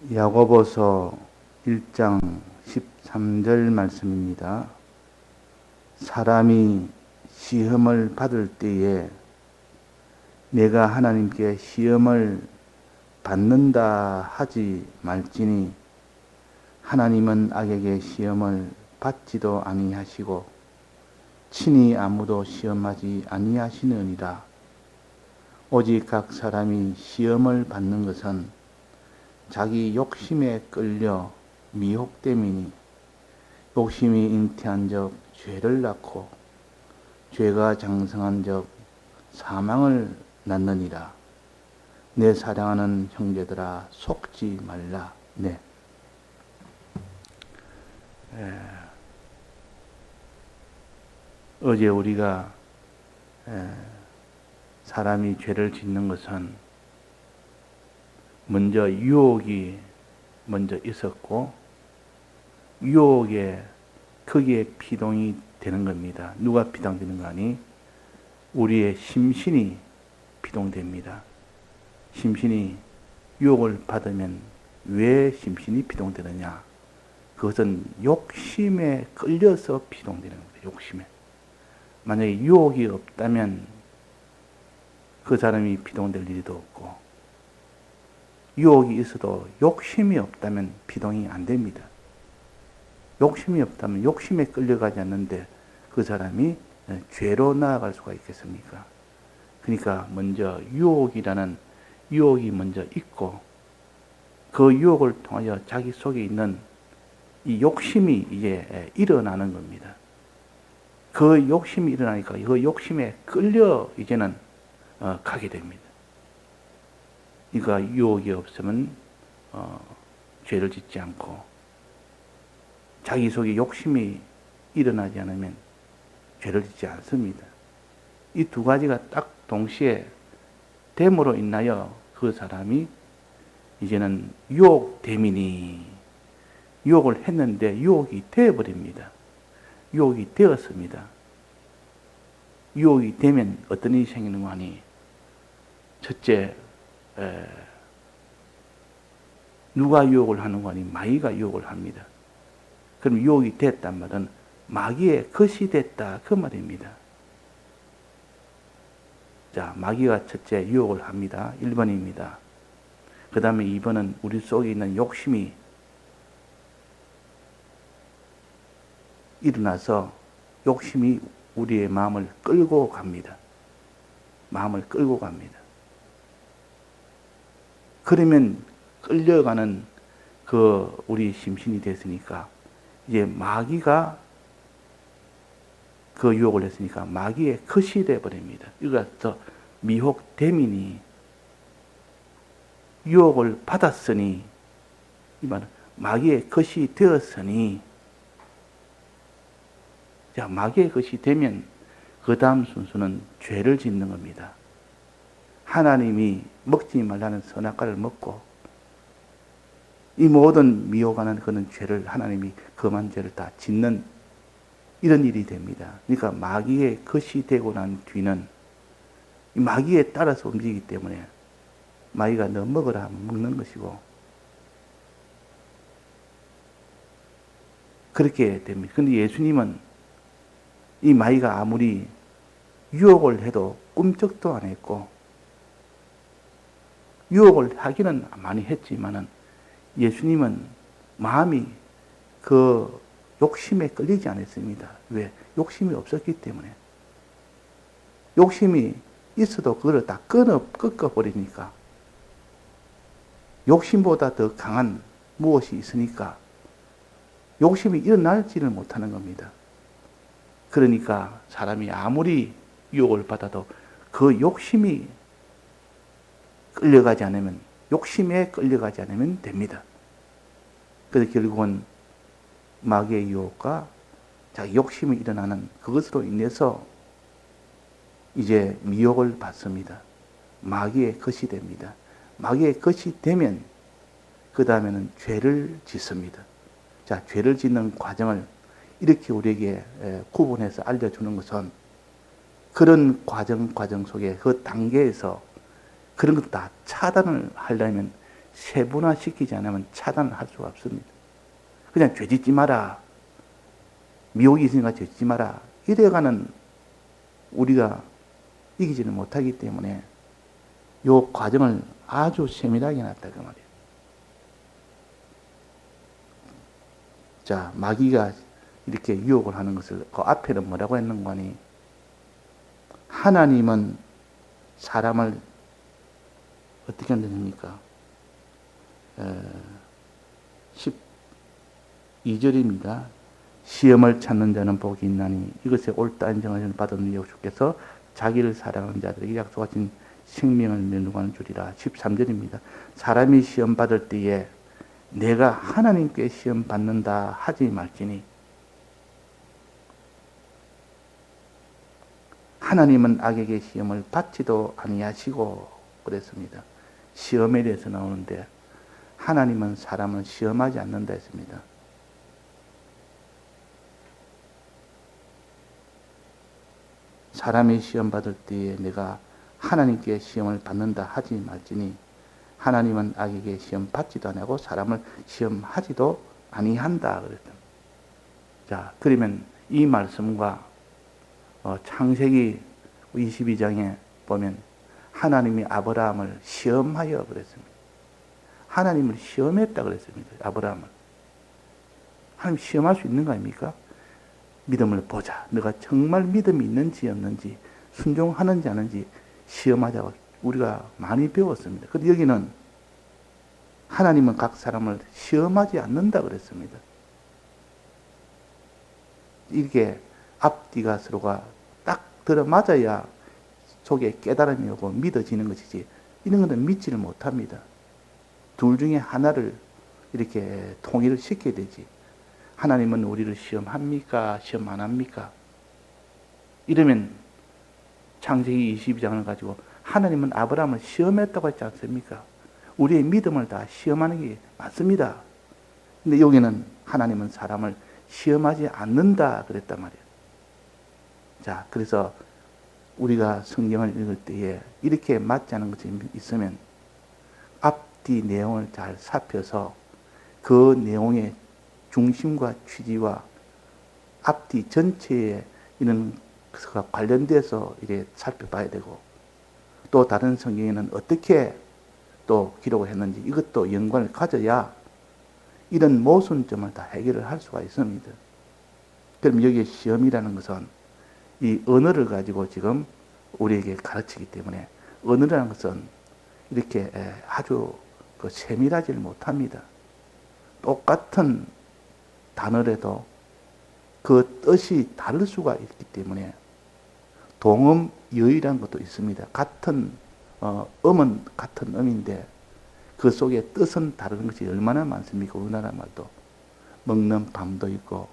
야고보서 1장 13절 말씀입니다. 사람이 시험을 받을 때에 내가 하나님께 시험을 받는다 하지 말지니 하나님은 악에게 시험을 받지도 아니하시고 친히 아무도 시험하지 아니하시느니라. 오직 각 사람이 시험을 받는 것은 자기 욕심에 끌려 미혹됨이니 욕심이 잉태한 적 죄를 낳고 죄가 장성한 적 사망을 낳느니라. 내 사랑하는 형제들아 속지 말라. 네. 어제 우리가 사람이 죄를 짓는 것은 먼저 유혹이 먼저 있었고 유혹에 거기에 피동이 되는 겁니다. 누가 피동되는 거 아니? 우리의 심신이 피동됩니다. 심신이 유혹을 받으면 왜 심신이 피동되느냐? 그것은 욕심에 끌려서 피동되는 겁니다. 욕심에. 만약에 유혹이 없다면 그 사람이 피동될 일도 없고 유혹이 있어도 욕심이 없다면 피동이 안 됩니다. 욕심이 없다면 욕심에 끌려가지 않는데 그 사람이 죄로 나아갈 수가 있겠습니까? 그러니까 먼저 유혹이라는 유혹이 먼저 있고 그 유혹을 통하여 자기 속에 있는 이 욕심이 이제 일어나는 겁니다. 그 욕심이 일어나니까 그 욕심에 끌려 이제는 가게 됩니다. 그러니까 유혹이 없으면 죄를 짓지 않고 자기 속에 욕심이 일어나지 않으면 죄를 짓지 않습니다. 이 두 가지가 딱 동시에 됨으로 인하여 그 사람이 이제는 유혹됨이니 유혹을 했는데 유혹이 되어버립니다. 유혹이 되었습니다. 유혹이 되면 어떤 일이 생기는 거 아니? 첫째, 누가 유혹을 하는 거 아니? 마귀가 유혹을 합니다. 그럼 유혹이 됐단 말은 마귀의 것이 됐다 그 말입니다. 자, 마귀가 첫째 유혹을 합니다. 1번입니다. 그 다음에 2번은 우리 속에 있는 욕심이 일어나서 욕심이 우리의 마음을 끌고 갑니다. 마음을 끌고 갑니다. 그러면 끌려가는 그 우리 심신이 됐으니까 이제 마귀가 그 유혹을 했으니까 마귀의 것이 되어버립니다. 이거서 미혹됨이니 유혹을 받았으니 이 말은 마귀의 것이 되었으니 자, 마귀의 것이 되면 그 다음 순서는 죄를 짓는 겁니다. 하나님이 먹지 말라는 선악과를 먹고 이 모든 미혹하는 그런 죄를 하나님이 금한 죄를 다 짓는 이런 일이 됩니다. 그러니까 마귀의 것이 되고 난 뒤는 이 마귀에 따라서 움직이기 때문에 마귀가 너 먹으라 하면 먹는 것이고 그렇게 됩니다. 그런데 예수님은 이 마귀가 아무리 유혹을 해도 꿈쩍도 안 했고 유혹을 하기는 많이 했지만은 예수님은 마음이 그 욕심에 끌리지 않았습니다. 왜? 욕심이 없었기 때문에. 욕심이 있어도 그걸 다 꺾어버리니까 욕심보다 더 강한 무엇이 있으니까 욕심이 일어날지를 못하는 겁니다. 그러니까 사람이 아무리 유혹을 받아도 그 욕심이 끌려가지 않으면 욕심에 끌려가지 않으면 됩니다. 그래서 결국은 마귀의 유혹과 자기 욕심이 일어나는 그것으로 인해서 이제 미혹을 받습니다. 마귀의 것이 됩니다. 마귀의 것이 되면 그 다음에는 죄를 짓습니다. 자, 죄를 짓는 과정을 이렇게 우리에게 구분해서 알려주는 것은 그런 과정 속에 그 단계에서 그런 것 다 차단을 하려면 세분화시키지 않으면 차단을 할 수가 없습니다. 그냥 죄 짓지 마라. 미혹이 있으니까 죄 짓지 마라. 이래가는 우리가 이기지는 못하기 때문에 이 과정을 아주 세밀하게 해놨다 그 말이에요. 자, 마귀가 이렇게 유혹을 하는 것을 그 앞에는 뭐라고 했는가 하니, 하나님은 사람을 어떻게 한다니까 12절입니다. 시험을 찾는 자는 복이 있나니 이것에 옳다 인정을 받은 주께서 자기를 사랑하는 자들에게 약속하신 생명을 면류하는 줄이라. 13절입니다. 사람이 시험 받을 때에 내가 하나님께 시험 받는다 하지 말지니 하나님은 악에게 시험을 받지도 아니하시고 그랬습니다. 시험에 대해서 나오는데 하나님은 사람을 시험하지 않는다 했습니다. 사람이 시험 받을 때에 내가 하나님께 시험을 받는다 하지 말지니 하나님은 악에게 시험 받지도 아니하고 사람을 시험하지도 아니한다 그랬다. 자, 그러면 이 말씀과 창세기 22장에 보면 하나님이 아브라함을 시험하여 그랬습니다. 하나님을 시험했다 그랬습니다. 아브라함을. 하나님 시험할 수 있는 거 아닙니까? 믿음을 보자. 너가 정말 믿음이 있는지 없는지, 순종하는지 아닌지 시험하자고 우리가 많이 배웠습니다. 그런데 여기는 하나님은 각 사람을 시험하지 않는다 그랬습니다. 이게 앞뒤가 서로가 딱 들어맞아야 속에 깨달음이 오고 믿어지는 것이지, 이런 것은 믿지를 못합니다. 둘 중에 하나를 이렇게 통일을 시켜야 되지. 하나님은 우리를 시험합니까? 시험 안 합니까? 이러면 창세기 22장을 가지고 하나님은 아브라함을 시험했다고 했지 않습니까? 우리의 믿음을 다 시험하는 게 맞습니다. 근데 여기는 하나님은 사람을 시험하지 않는다 그랬단 말이에요. 자, 그래서 우리가 성경을 읽을 때에 이렇게 맞지 않은 것이 있으면 앞뒤 내용을 잘 살펴서 그 내용의 중심과 취지와 앞뒤 전체에 이런 것과 관련돼서 이렇게 살펴봐야 되고, 또 다른 성경에는 어떻게 또 기록을 했는지 이것도 연관을 가져야 이런 모순점을 다 해결을 할 수가 있습니다. 그럼 여기에 시험이라는 것은 이 언어를 가지고 지금 우리에게 가르치기 때문에 언어라는 것은 이렇게 아주 세밀하지 못합니다. 똑같은 단어라도 그 뜻이 다를 수가 있기 때문에 동음 여의라는 것도 있습니다. 같은 음은 같은 음인데 그 속에 뜻은 다른 것이 얼마나 많습니까? 우리나라 말도 먹는 밤도 있고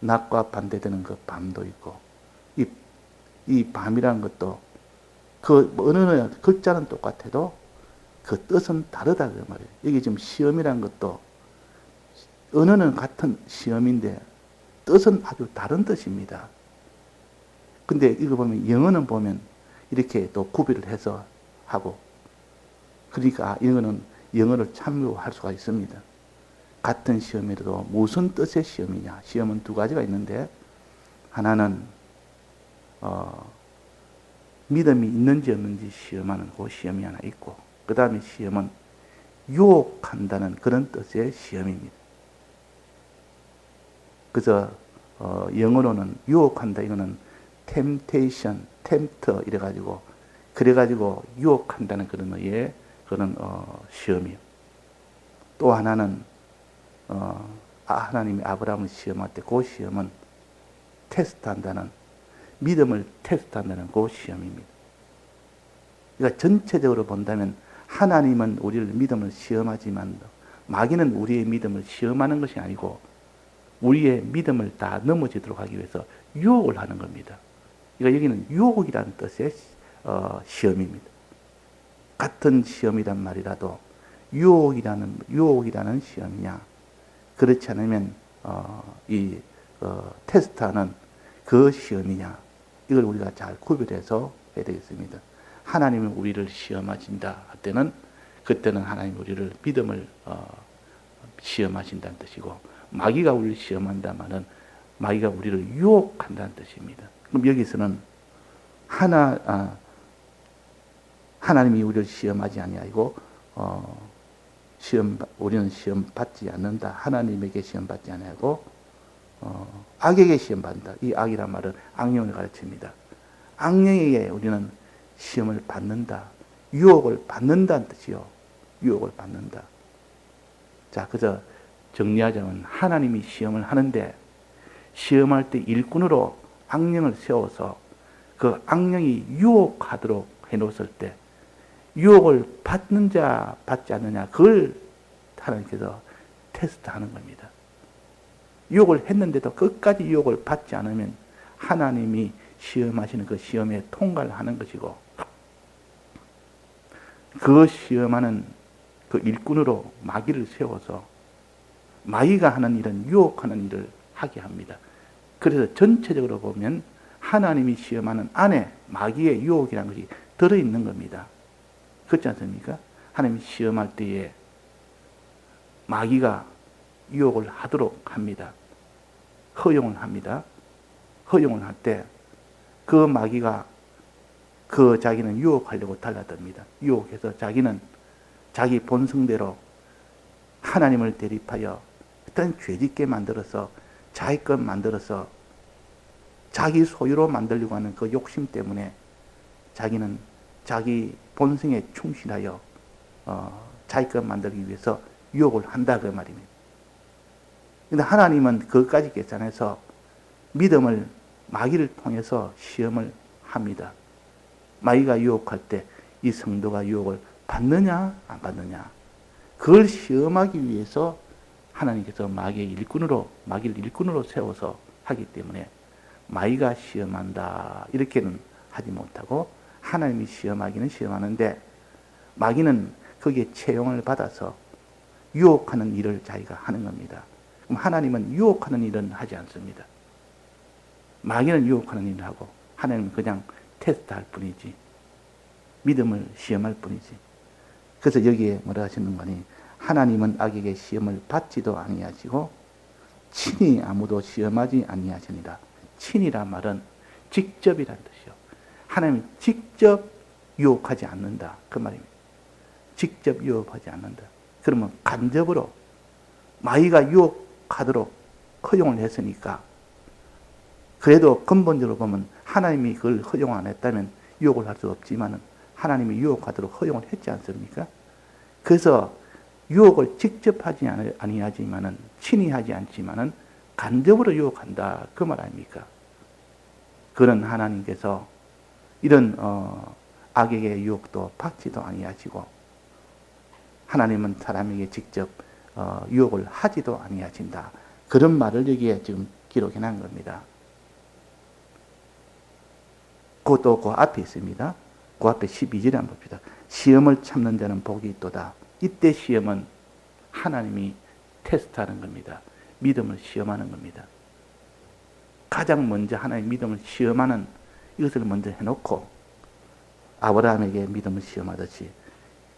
낮과 반대되는 그 밤도 있고, 이 밤이라는 것도 그 어느 글자는 똑같아도 그 뜻은 다르다 그 말이에요. 여기 지금 시험이라는 것도 언어는 같은 시험인데 뜻은 아주 다른 뜻입니다. 근데 이거 보면 영어는 보면 이렇게 또 구별을 해서 하고, 그러니까 이거는 영어를 참고할 수가 있습니다. 같은 시험이라도 무슨 뜻의 시험이냐. 시험은 두 가지가 있는데 하나는 믿음이 있는지 없는지 시험하는 그 시험이 하나 있고, 그 다음에 시험은 유혹한다는 그런 뜻의 시험입니다. 그래서 영어로는 유혹한다 이거는 temptation, tempt 이래가지고 그래가지고 유혹한다는 그런 의의 그런 시험이요. 또 하나는 하나님이 아브라함을 시험할 때 그 시험은 테스트한다는, 믿음을 테스트한다는 그 시험입니다. 그러니까 전체적으로 본다면 하나님은 우리를 믿음을 시험하지만 마귀는 우리의 믿음을 시험하는 것이 아니고 우리의 믿음을 다 넘어지도록 하기 위해서 유혹을 하는 겁니다. 그러니까 여기는 유혹이라는 뜻의 시험입니다. 같은 시험이란 말이라도 유혹이라는 시험이냐, 그렇지 않으면 테스트하는 그 시험이냐, 이걸 우리가 잘 구별해서 해야 되겠습니다. 하나님은 우리를 시험하신다 할 때는 그때는 하나님 우리를 믿음을 시험하신다는 뜻이고, 마귀가 우리를 시험한다면은 마귀가 우리를 유혹한다는 뜻입니다. 그럼 여기서는 하나님이 우리를 시험하지 아니하고 우리는 시험 받지 않는다. 하나님에게 시험 받지 아니하고 악에게 시험 받는다. 이 악이란 말은 악령을 가르칩니다. 악령에게 우리는 시험을 받는다. 유혹을 받는다는 뜻이요. 유혹을 받는다. 자, 그래서 정리하자면 하나님이 시험을 하는데, 시험할 때 일꾼으로 악령을 세워서 그 악령이 유혹하도록 해놓았을 때, 유혹을 받느냐 받지 않느냐, 그걸 하나님께서 테스트하는 겁니다. 유혹을 했는데도 끝까지 유혹을 받지 않으면 하나님이 시험하시는 그 시험에 통과를 하는 것이고, 그 시험하는 그 일꾼으로 마귀를 세워서 마귀가 하는 일은 유혹하는 일을 하게 합니다. 그래서 전체적으로 보면 하나님이 시험하는 안에 마귀의 유혹이라는 것이 들어있는 겁니다. 그렇지 않습니까? 하나님이 시험할 때에 마귀가 유혹을 하도록 합니다. 허용을 합니다. 허용을 할 때 그 마귀가 자기는 유혹하려고 달라듭니다. 유혹해서 자기는 자기 본성대로 하나님을 대립하여 어떤 죄짓게 만들어서 자기 것 만들어서 자기 소유로 만들려고 하는 그 욕심 때문에 자기는 자기 본성에 충실하여 자기 것 만들기 위해서 유혹을 한다 그 말입니다. 그런데 하나님은 그것까지 계산해서 믿음을 마귀를 통해서 시험을 합니다. 마귀가 유혹할 때 이 성도가 유혹을 받느냐 안 받느냐, 그걸 시험하기 위해서 하나님께서 마귀를 일꾼으로 세워서 하기 때문에 마귀가 시험한다 이렇게는 하지 못하고, 하나님이 시험하기는 시험하는데 마귀는 거기에 채용을 받아서 유혹하는 일을 자기가 하는 겁니다. 그럼 하나님은 유혹하는 일은 하지 않습니다. 마귀는 유혹하는 일을 하고 하나님은 그냥 테스트할 뿐이지, 믿음을 시험할 뿐이지. 그래서 여기에 뭐라 하시는 거니, 하나님은 악에게 시험을 받지도 아니하시고 친히 아무도 시험하지 아니하시니라. 친이란 말은 직접이라는 뜻이요. 하나님이 직접 유혹하지 않는다 그 말입니다. 직접 유혹하지 않는다. 그러면 간접으로 마귀가 유혹하도록 허용을 했으니까, 그래도 근본적으로 보면 하나님이 그걸 허용 안 했다면 유혹을 할 수 없지만은 하나님이 유혹하도록 허용을 했지 않습니까? 그래서 유혹을 직접 하지 아니하지만은, 친히 하지 않지만은 간접으로 유혹한다 그 말 아닙니까? 그런 하나님께서 이런 악에게 유혹도 받지도 아니하시고, 하나님은 사람에게 직접 유혹을 하지도 아니하신다. 그런 말을 여기에 지금 기록해 놓은 겁니다. 그것도 그 앞에 있습니다. 그 앞에 12절에 한번 봅시다. 시험을 참는 자는 복이 있도다. 이때 시험은 하나님이 테스트하는 겁니다. 믿음을 시험하는 겁니다. 가장 먼저 하나님의 믿음을 시험하는 이것을 먼저 해놓고 아브라함에게 믿음을 시험하듯이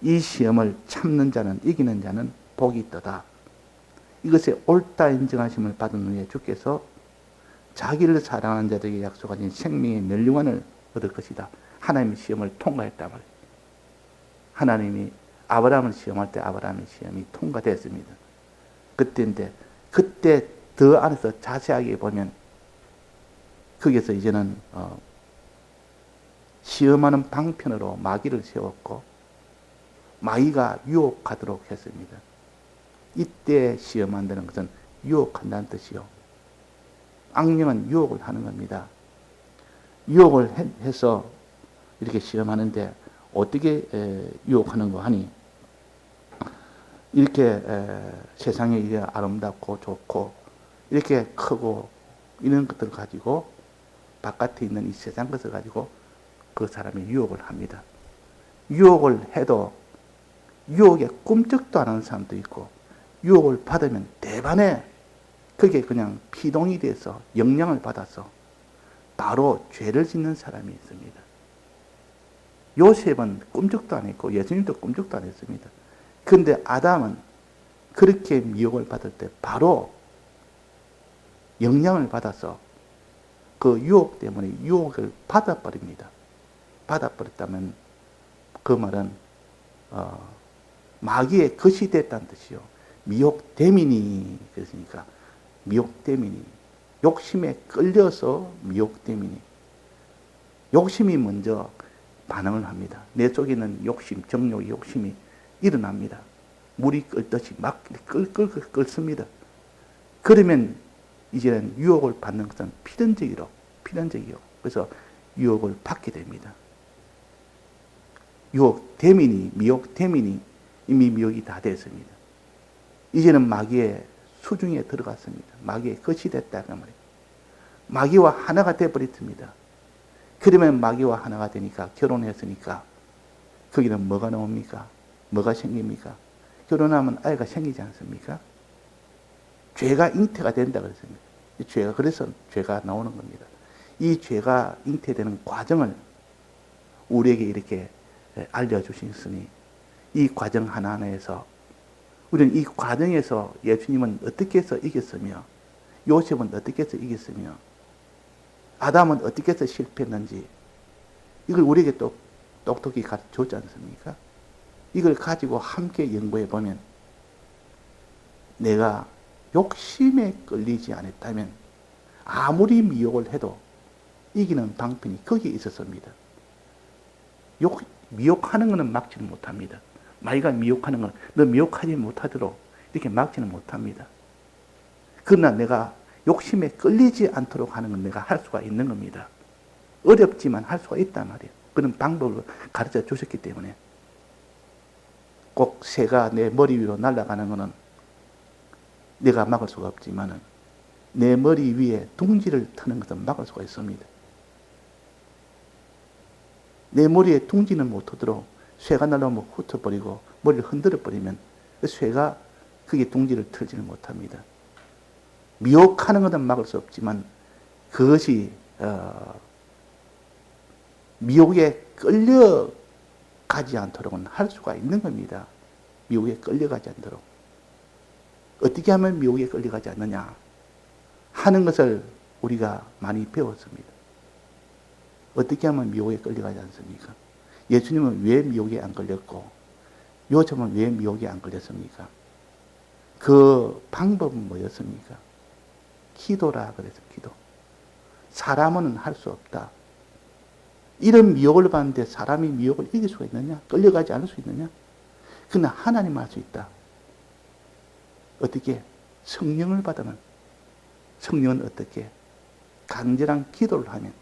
이 시험을 참는 자는, 이기는 자는 복이 있도다. 이것에 옳다 인정하심을 받은 후에 주께서 자기를 사랑하는 자들에게 약속하신 생명의 멸류관을 얻을 것이다. 하나님의 시험을 통과했단 말이에요. 하나님이 아브라함을 시험할 때 아브라함의 시험이 통과됐습니다. 그때인데, 그때 더 안에서 자세하게 보면 거기에서 이제는 시험하는 방편으로 마귀를 세웠고 마귀가 유혹하도록 했습니다. 이때 시험한다는 것은 유혹한다는 뜻이요. 악령은 유혹을 하는 겁니다. 유혹을 해서 이렇게 시험하는데 어떻게 유혹하는 거 하니, 이렇게 세상에 이게 아름답고 좋고 이렇게 크고 이런 것들을 가지고 바깥에 있는 이 세상 것을 가지고 그 사람이 유혹을 합니다. 유혹을 해도 유혹에 꿈쩍도 안 하는 사람도 있고, 유혹을 받으면 대반에 그게 그냥 피동이 돼서 영향을 받아서 바로 죄를 짓는 사람이 있습니다. 요셉은 꿈쩍도 안 했고 예수님도 꿈쩍도 안 했습니다. 그런데 아담은 그렇게 미혹을 받을 때 바로 영향을 받아서 그 유혹 때문에 유혹을 받아버립니다. 받아버렸다면 그 말은 마귀의 것이 됐다는 뜻이요. 미혹됨이니, 그랬으니까 미혹됨이니, 욕심에 끌려서 미혹됨이니, 욕심이 먼저 반응을 합니다. 내 속에 있는 욕심, 정욕, 욕심이 일어납니다. 물이 끓듯이 막 끓습니다. 그러면 이제는 유혹을 받는 것은 필연적이요. 그래서 유혹을 받게 됩니다. 유혹됨이니, 미혹됨이니, 이미 미혹이 다 됐습니다. 이제는 마귀의 수중에 들어갔습니다. 마귀의 것이 됐다, 그 말이에요. 마귀와 하나가 되어버렸습니다. 그러면 마귀와 하나가 되니까, 결혼했으니까, 거기는 뭐가 나옵니까? 뭐가 생깁니까? 결혼하면 아이가 생기지 않습니까? 죄가 잉태가 된다 그랬습니다. 그래서 죄가 나오는 겁니다. 이 죄가 잉태되는 과정을 우리에게 이렇게 알려주셨으니, 이 과정 하나하나에서 우리는 이 과정에서 예수님은 어떻게 해서 이겼으며, 요셉은 어떻게 해서 이겼으며, 아담은 어떻게 해서 실패했는지, 이걸 우리에게 또 똑똑히 가르쳐줬지 않습니까? 이걸 가지고 함께 연구해 보면, 내가 욕심에 끌리지 않았다면 아무리 미혹을 해도 이기는 방편이 거기에 있었습니다. 미혹하는 것은 막지는 못합니다. 마귀가 미혹하는 건 너 미혹하지 못하도록 이렇게 막지는 못합니다. 그러나 내가 욕심에 끌리지 않도록 하는 건 내가 할 수가 있는 겁니다. 어렵지만 할 수가 있단 말이에요. 그런 방법을 가르쳐 주셨기 때문에. 꼭 새가 내 머리 위로 날아가는 것은 내가 막을 수가 없지만은 내 머리 위에 둥지를 트는 것은 막을 수가 있습니다. 내 머리에 둥지는 못 트도록 쇠가 날아오면 훑어버리고 머리를 흔들어 버리면 그 쇠가 그게 둥지를 틀지를 못합니다. 미혹하는 것은 막을 수 없지만 그것이 미혹에 끌려가지 않도록은 할 수가 있는 겁니다. 미혹에 끌려가지 않도록. 어떻게 하면 미혹에 끌려가지 않느냐 하는 것을 우리가 많이 배웠습니다. 어떻게 하면 미혹에 끌려가지 않습니까? 예수님은 왜 미혹에 안 걸렸고 요셉은 왜 미혹에 안 걸렸습니까? 그 방법은 뭐였습니까? 기도라 그래서 기도. 사람은 할 수 없다. 이런 미혹을 받는데 사람이 미혹을 이길 수가 있느냐? 끌려가지 않을 수 있느냐? 그러나 하나님은 할 수 있다. 어떻게? 성령을 받으면. 성령은 어떻게? 간절한 기도를 하면.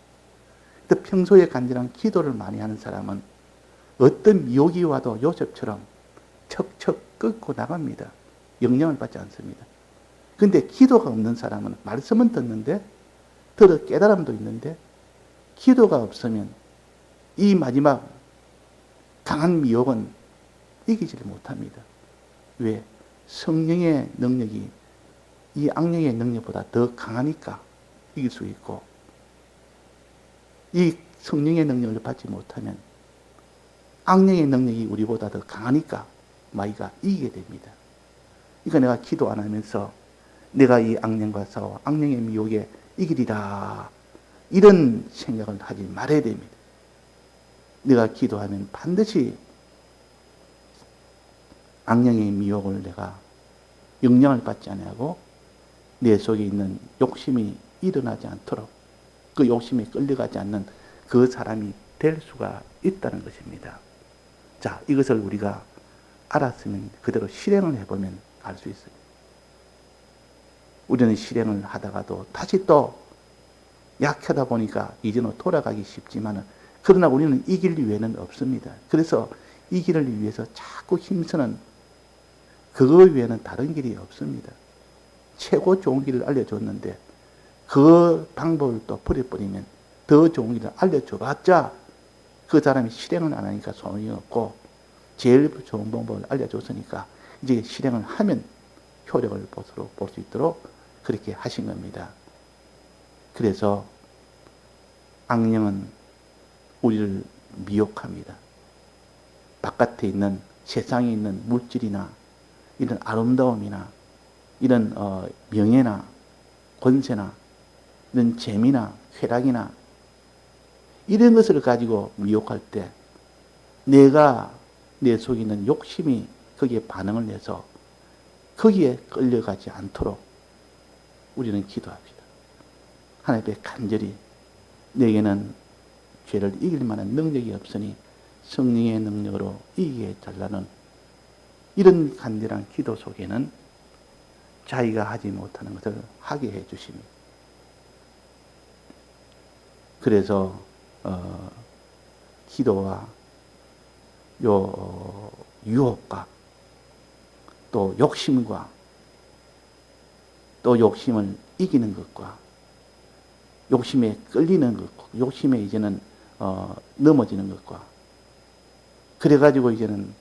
또 평소에 간절한 기도를 많이 하는 사람은 어떤 미혹이 와도 요셉처럼 척척 끊고 나갑니다. 영향을 받지 않습니다. 근데 기도가 없는 사람은 말씀은 듣는데 들어 깨달음도 있는데 기도가 없으면 이 마지막 강한 미혹은 이기지를 못합니다. 왜? 성령의 능력이 이 악령의 능력보다 더 강하니까 이길 수 있고 이 성령의 능력을 받지 못하면 악령의 능력이 우리보다 더 강하니까 마귀가 이기게 됩니다. 그러니까 내가 기도 안 하면서 내가 이 악령과 싸워 악령의 미혹에 이기리라 이런 생각을 하지 말아야 됩니다. 내가 기도하면 반드시 악령의 미혹을 내가 영향을 받지 않고 내 속에 있는 욕심이 일어나지 않도록 그 욕심에 끌려가지 않는 그 사람이 될 수가 있다는 것입니다. 자, 이것을 우리가 알았으면 그대로 실행을 해보면 알 수 있어요. 우리는 실행을 하다가도 다시 또 약하다 보니까 이제는 돌아가기 쉽지만 그러나 우리는 이길 위에는 없습니다. 그래서 이기를 위해서 자꾸 힘쓰는 그거 외에는 다른 길이 없습니다. 최고 좋은 길을 알려줬는데 그 방법을 또 버려버리면 더 좋은 길을 알려줘봤자 그 사람이 실행을 안 하니까 소용이 없고 제일 좋은 방법을 알려줬으니까 이제 실행을 하면 효력을 볼 수 있도록 그렇게 하신 겁니다. 그래서 악령은 우리를 미혹합니다. 바깥에 있는 세상에 있는 물질이나 이런 아름다움이나 이런 명예나 권세나 이런 재미나 쾌락이나 이런 것을 가지고 미혹할 때 내가 내 속에 있는 욕심이 거기에 반응을 내서 거기에 끌려가지 않도록 우리는 기도합시다. 하나님 앞에 간절히 내게는 죄를 이길 만한 능력이 없으니 성령의 능력으로 이기게 해달라는 이런 간절한 기도 속에는 자기가 하지 못하는 것을 하게 해 주십니다. 그래서 기도와 유혹과 또 욕심과 또 욕심을 이기는 것과 욕심에 끌리는 것과 욕심에 이제는 넘어지는 것과 그래가지고 이제는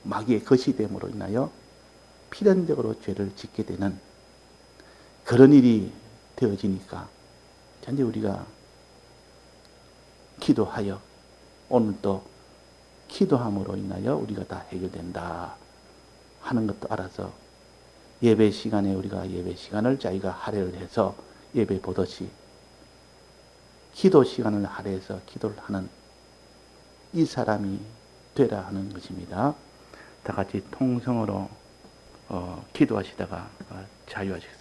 마귀의 거시됨으로 인하여 필연적으로 죄를 짓게 되는 그런 일이 되어지니까 현재 우리가 기도하여 오늘 또 기도함으로 인하여 우리가 다 해결된다 하는 것도 알아서 예배 시간에 우리가 예배 시간을 자기가 할애를 해서 예배 보듯이 기도 시간을 할애해서 기도를 하는 이 사람이 되라 하는 것입니다. 다 같이 통성으로 기도하시다가 자유하시겠습니다.